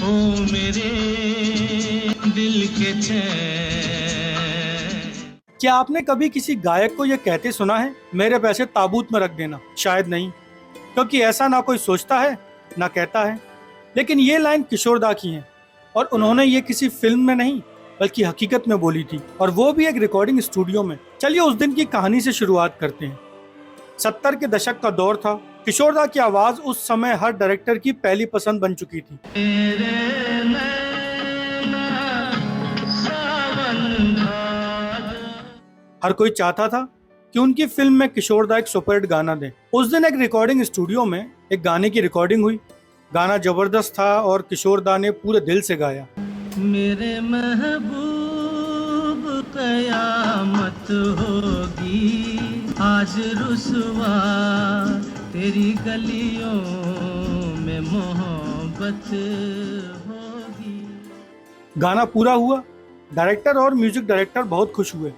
ओ मेरे दिल के चैन। क्या आपने कभी किसी गायक को यह कहते सुना है, मेरे पैसे ताबूत में रख देना? शायद नहीं, क्योंकि ऐसा ना कोई सोचता है ना कहता है। लेकिन ये लाइन किशोर दा की है, और उन्होंने ये किसी फिल्म में नहीं बल्कि हकीकत में बोली थी, और वो भी एक रिकॉर्डिंग स्टूडियो में। चलिए उस दिन की कहानी से शुरुआत करते हैं। 70 के दशक का दौर था। किशोर दा की आवाज उस समय हर डायरेक्टर की पहली पसंद बन चुकी थी। हर कोई चाहता था कि उनकी फिल्म में किशोर दा एक सुपरहिट गाना दे। उस दिन एक रिकॉर्डिंग स्टूडियो में एक गाने की रिकॉर्डिंग हुई। गाना जबरदस्त था और किशोर दा ने पूरे दिल से गाया। मेरे महबूब कयामत होगी आज रुसवा तेरी गलियों में मोहब्बत होगी। गाना पूरा हुआ। डायरेक्टर और म्यूजिक डायरेक्टर बहुत खुश हुए,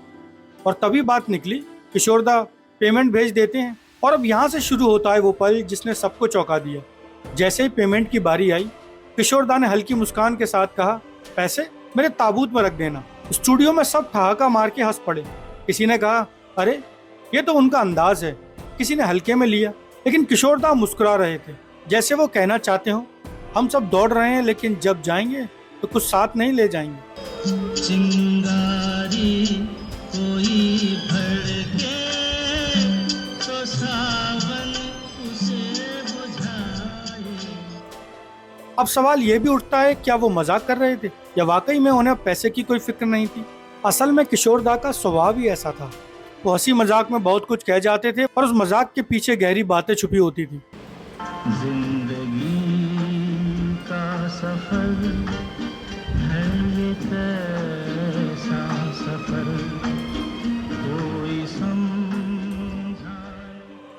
और तभी बात निकली, किशोर दा पेमेंट भेज देते हैं। और अब यहाँ से शुरू होता है वो पल जिसने सबको चौंका दिया। जैसे ही पेमेंट की बारी आई, किशोर दा ने हल्की मुस्कान के साथ कहा, पैसे मेरे ताबूत में रख देना। स्टूडियो में सब ठहाका मार के हंस पड़े। किसी ने कहा, अरे ये तो उनका अंदाज है। किसी ने हल्के में लिया, लेकिन किशोर दा मुस्कुरा रहे थे, जैसे वो कहना चाहते हो, हम सब दौड़ रहे हैं लेकिन जब जाएंगे तो कुछ साथ नहीं ले जाएंगे। चिंगारी कोई भड़के तो सावन उसे बुझाए। अब सवाल ये भी उठता है, क्या वो मजाक कर रहे थे या वाकई में उन्हें पैसे की कोई फिक्र नहीं थी? असल में किशोर दा का स्वभाव ही ऐसा था। वो हंसी मजाक में बहुत कुछ कह जाते थे, और उस मजाक के पीछे गहरी बातें छुपी होती थी। जिंदगी का सफर है ये कैसा सफर कोई समझा।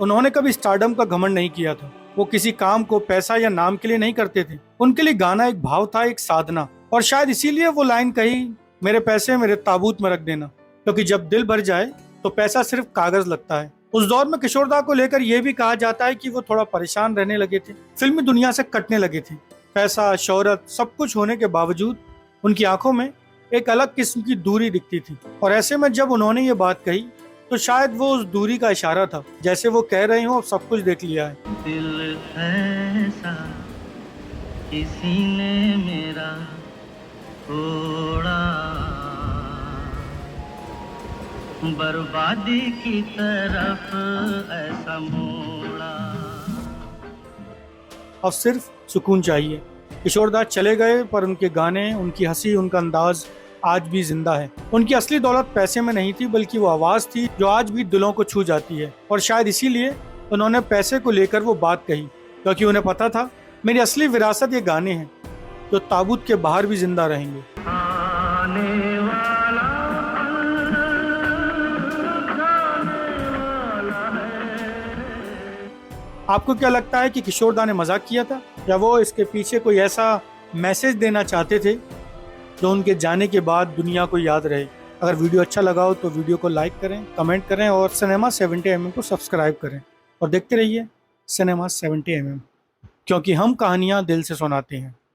उन्होंने कभी स्टारडम का घमंड नहीं किया था। वो किसी काम को पैसा या नाम के लिए नहीं करते थे। उनके लिए गाना एक भाव था, एक साधना। और शायद इसीलिए वो लाइन कही, मेरे पैसे मेरे ताबूत में रख देना, क्योंकि जब दिल भर जाए तो पैसा सिर्फ कागज लगता है। उस दौर में किशोर दा को लेकर यह भी कहा जाता है कि वो थोड़ा परेशान रहने लगे थे, फिल्मी दुनिया से कटने लगे थे। पैसा, शोहरत, सब कुछ होने के बावजूद उनकी आंखों में एक अलग किस्म की दूरी दिखती थी। और ऐसे में जब उन्होंने ये बात कही तो शायद वो उस दूरी का इशारा था, जैसे वो कह रहे हो, अब सब कुछ देख लिया है। दिल ऐसा किसी ने मेरा तोड़ा, बर्बादी की तरफ ऐसा मोड़ा। अब सिर्फ सुकून चाहिए। किशोर दा चले गए, पर उनके गाने, उनकी हंसी, उनका अंदाज आज भी जिंदा है। उनकी असली दौलत पैसे में नहीं थी, बल्कि वो आवाज थी जो आज भी दिलों को छू जाती है। और शायद इसीलिए उन्होंने पैसे को लेकर वो बात कही, क्योंकि उन्हें पता था, मेरी असली विरासत ये गाने हैं जो ताबूत के बाहर भी जिंदा रहेंगे। आने वाला आपको क्या लगता है कि किशोर दा ने मजाक किया था, या वो इसके पीछे कोई ऐसा मैसेज देना चाहते थे जो उनके जाने के बाद दुनिया को याद रहे? अगर वीडियो अच्छा लगा हो तो वीडियो को लाइक करें, कमेंट करें, और सिनेमा 70mm को सब्सक्राइब करें। और देखते रहिए सिनेमा 70mm, क्योंकि हम कहानियाँ दिल से सुनाते हैं।